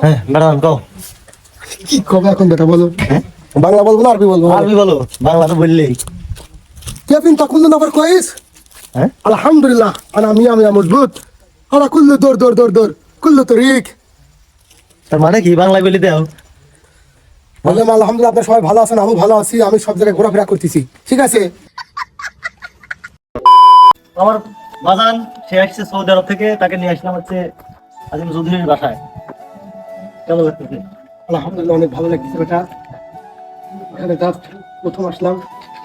হ্যাঁ ম্যাডাম কও। কি কবে এখন বেটা বলো? হ্যাঁ বাংলা বলবো না আরবি বলবো? আরবি বলো, বাংলা তো বললেই। كيف انت كل نفر كويس؟ হ্যাঁ الحمد لله انا مية مظبوط. انا كله دور كله طريق. তার মানে কি বাংলা বলি দাও। বললাম আলহামদুলিল্লাহ আপনারা সবাই ভালো আছেন, আমি ভালো আছি, আমি সব জায়গায় ঘোরাফেরা করতেছি, ঠিক আছে? আমার বাজান সে আসছে সৌদি আরব থেকে, তাকে নিয়ে আসলাম হচ্ছে আজিম চৌধুরীর বাসায়। কেমন লাগতেছে? আলহামদুলিল্লাহ অনেক ভালো লাগছে বেটা। এখানে জাস্ট প্রথম আসলাম।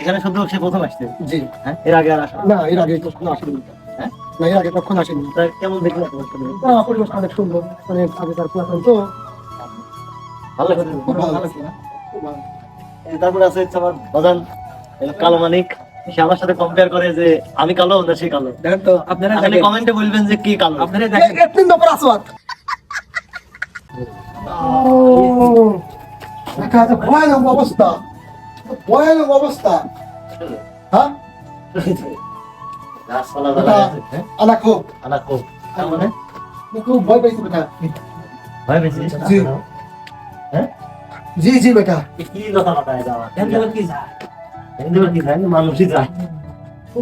এখানে শুধু সে প্রথম আসছে? জি। হ্যাঁ এর আগে আর আসা? না এর আগে কখনো আসেনি। হ্যাঁ না এর আগে কখনো আসেনি। তা কেমন দেখলে তোমার সাথে? পরিবেশ অনেক সুন্দর, অনেক আগেকার পুরাতন তো ভালো লাগছে? খুব ভালো লাগছে না? খুব ভালো। তারপরে আছে হচ্ছে আমার বাজান কালো মানিক। সে আমার সাথে কম্পেয়ার করে যে আমি কালো না সে কালো। দেখেন তো আপনারা আপনি কমেন্টে বলবেন যে কি কালো। আপনারা দেখেন এক দিন নম্বর আসওয়াত। দেখা যাচ্ছে ভয়ানক অবস্থা, ভয়ানক অবস্থা। হ্যাঁ গাছপালা বেটা, জ্বালায় আছে, হ্যাঁ? আনা খুব আনা খুব। তার মানে আমি খুব ভয় পাইছি বেটা। ভয় পেয়েছি? জি। হ্যাঁ জি জি বেটা। কি কথা বাতায় যাওয়া? দেখেন তো কি যায় হিন্দু কি যায়? মানুষই যায়। ও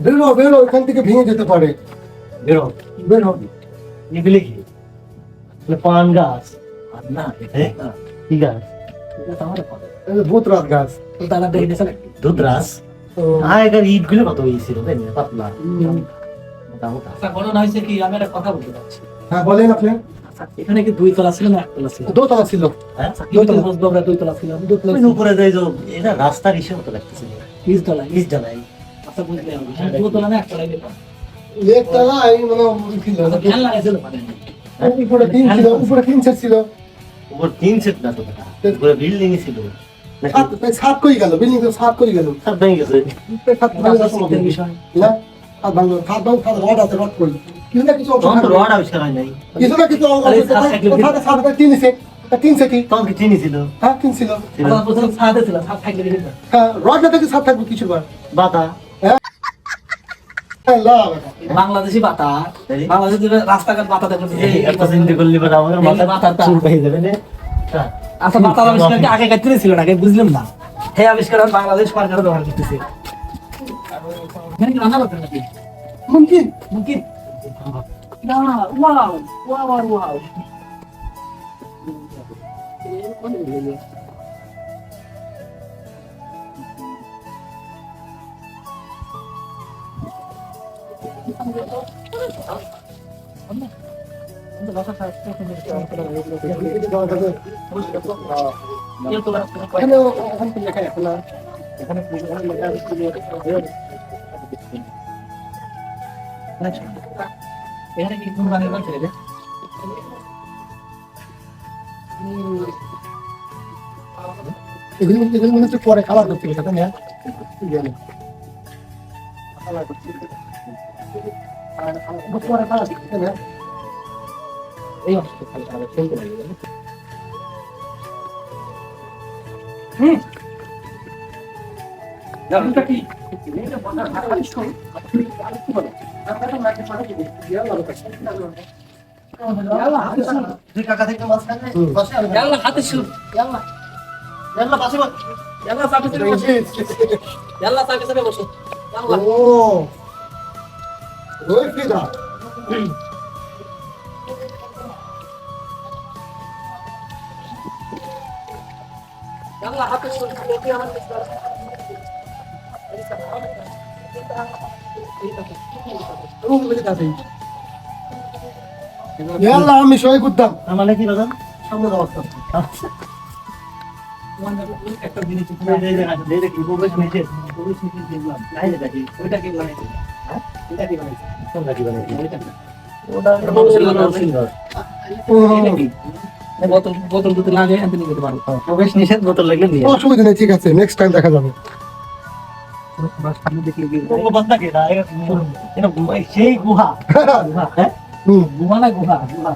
বেরো বেরো, এখান থেকে ভেঙে যেতে পারে। বেরো। বেরো। এগুলি কি? মানে পান গাছ? না হ্যাঁ? কি গাছ? এটা তো আমাদের কথা ভূত রাত গাছ। তো তারা দেখে দিয়েছে নাকি দুধরাস? ও, আগেকার ইট গুলো কত ই ছিল তাই না? পাতলা মোটা মোটা। আচ্ছা ঘটনা হয়েছে কি আমি একটা কথা বলতে চাচ্ছি হ্যাঁ বলেন আপনি। আচ্ছা এখানে কি দুই তলা ছিল না একতলা ছিল দোতলা ছিল। হ্যাঁ? দুই তলা দুই তলা ছিল দুই ওই উপরে যাই যে এটা রাস্তার ইসে মতো লাগতেছে। তিন তলা ইস জ্বালাই। আচ্ছা বুঝলে দুই তলা না একতলা দিতাম একতলা এই মানে ছিল। ফ্যান লাগাইছিল মানে উপরে তিন ছিল, উপরে তিন সেট ছিল। উপর 3 সেট না তো এটা। উপরে বিল্ডিং ছিল। সাত কই গেল, বিল্ডিং তো সাত কই গেল। সব ভেঙে গেছে। সাত ভাঙলো না শীতের বিষয় না, সাত ভাঙলো, সাত ভাঙলো, সাত রড আছে, রড কই কিছু না কিছু অংশ তখন তো থাকবে। রড আবিষ্কার হয় নাই। কিছু না কিছু অংশ আরে থাকবে। সাত থাকলে কোথায় সাত আছে? তিন সেট, তিন সেটই। তখন কি চিনি ছিল? হ্যাঁ তিন ছিল। ছিল। আমার প্রথম ছাদে ছিল ছাদ থাকলে দিতাম হ্যাঁ রড না থেকে সাত থাকবে কিছু বার। বাতা। হ্যাঁ লা বেটা। বাংলাদেশি বাতা বাংলাদেশের রাস্তাঘাট বাতা দেখো এত চিন্তা করলি বা আমার মাথা মাথাটা। চুল পেয়ে যাবে না? হ্যাঁ। আচ্ছা বাতার আবিষ্কার কি আগে কাটতে ছিল না আগে বুঝলাম না হে আবিষ্কার আর বাংলাদেশ সরকার ব্যবহার করতেছে এখানে কি রান্না করতে নাকি মুমকিন। মুমকিন না ওয়াও ওয়াও আর ওয়াও এখানে ওখান থেকে লেখা আছে না? এখানে লেখা আছে। এখানে কি কোন গানের গান ছেড়ে এগুলো এগুলো মনে হচ্ছে পরে খাবার করতে গেছে, তাই না? পরে খাবার করতে, তাই না? এই অংশটা খালি আমাদের শুনতে লাগে গানটা কি তুই কাকা থেকে মাঝখানে বসে আর ইয়াল্লা হাতে শুন ইয়াল্লা ইয়াল্লা পাশে বস। ইয়াল্লা সাথে সাথে বসো ইয়াল্লা সাথে সাথে বসো ইয়াল্লা ও ওই ফিদা। ইয়াল্লা হাতে শুন দেখি আমার ইয়াল্লা আমি সই করতাম মানে কি বাজান? সামনে অবস্থা। একটা জিনিস এই যে কি প্রবেশ নিচে পুলিশ মিটিং দেখলাম নাই রে দেখি ওইটা কি বানাইছে হ্যাঁ এটা কি বানাইছে কোন গাড়ি বানাইছি? ওইটা না। ওটা মানুষের সুন্দর। এটা কি এই বোতল বোতল দুটো লাগে এখান থেকে নিতে পারো প্রবেশ নিষেধ বোতল লাগলে নিয়ে। অসুবিধা নেই, ঠিক আছে, নেক্সট টাইম দেখা যাবে। বাস সামনে দেখলে কি ও বান্দা কে না? এটা সেই গুহা। গুহা হ্যাঁ? হুম, গুহা না গুহা গুহা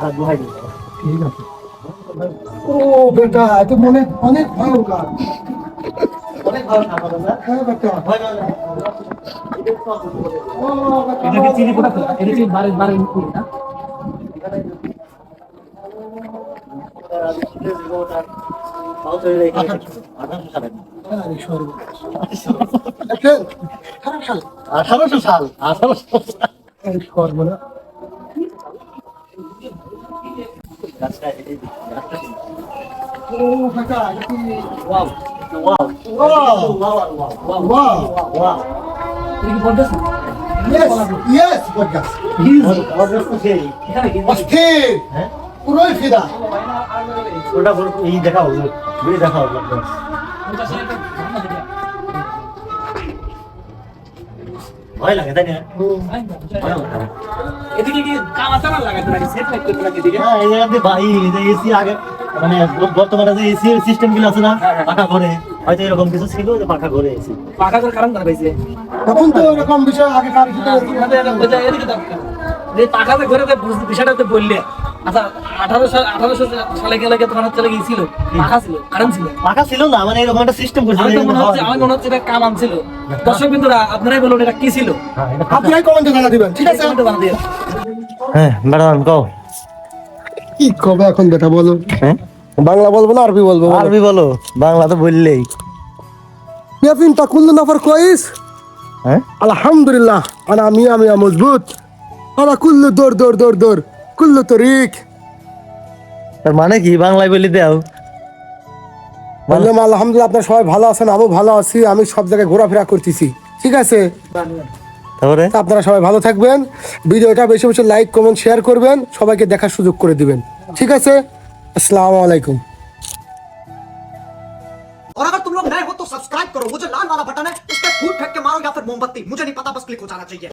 আর গুহাই। ঠিক আছে। ও বেটা এত মনে অনেক ভয়ঙ্কর। অনেক ভালো খাবার না? হ্যাঁ বেটা। ভয় না? ও বেটা, এটা কি চিনি পোড়া এটা কি বারে বারে না দেখেন, খারাপ সাল। 1800 সাল 1800 সাল। এই সর্বনা। ও কাকা, এটা কি? Wow. Wow. Wow. Wow. Wow. Wow. তুমি কি বলতেছ? Yes, yes, podcast. এখানে কি? অস্থির, হ্যাঁ? পুরোই ফিদা। ওটা এই দেখাও ঘুরে দেখাও ভয় লাগে তাই না? এদিকে কি কামাচারা লাগাতে লাগে, সেট লাইট করতে লাগে এদিকে। হ্যাঁ, এই জায়গা দিয়ে ভাই এই যে এসি আগে মানে বর্তমানে যে এসি সিস্টেম গুলো আছে না পাখা ঘরে হয়তো এরকম কিছু ছিল যে পাখা ঘরে এসি পাকা করে কারণ জানা পাইছে। তখন তো এরকম বিষয় আগে কার সাথে এদিকে দাও। যে পাকাতে ঘরে যে বিষয়টা তো বললে, আচ্ছা 1800 সালে গেলে কি তোমার চলে গিয়েছিল? পাকা ছিল, কারেন্ট ছিল। পাখা ছিল না মানে এরকম একটা সিস্টেম করছিল আমার মনে হচ্ছে এটা কামান ছিল। দর্শক বিন্দুরা আপনারাই বলুন এটা কি ছিল? আপনারাই কমেন্টে জানা দিবেন, ঠিক আছে? কমেন্টে বানিয়ে দিও। হ্যাঁ ম্যাডাম কও কি কবে এখন বেটা বলো? হ্যাঁ বাংলা বলবো না আরবি বলবো? আরবি বলো বাংলা তো বললেই ইয়াফিন তা কুল্লু নাফর কইস হ্যাঁ আলহামদুলিল্লাহ আনা মিয়া মজবুত আনা কুল্লু দৌড় কুল্লু তরিক। তার মানে কি বাংলায় বলি দাও বললাম আলহামদুলিল্লাহ আপনারা সবাই ভালো আছেন, আমিও ভালো আছি, আমি সব জায়গায় ঘোরাফেরা করতেছি, ঠিক আছে? তারপরে তা আপনারা সবাই ভালো থাকবেন, ভিডিওটা বেশি বেশি লাইক কমেন্ট শেয়ার করবেন, সবাইকে দেখার সুযোগ করে দিবেন, ঠিক আছে? আসসালামু আলাইকুম। और अगर तुम लोग नए हो तो सब्सक्राइब करो, वो जो लाल वाला बटन है उस पर फूट फेंक के मारो या फिर मोमबत्ती, मुझे नहीं पता, बस क्लिक हो जाना चाहिए।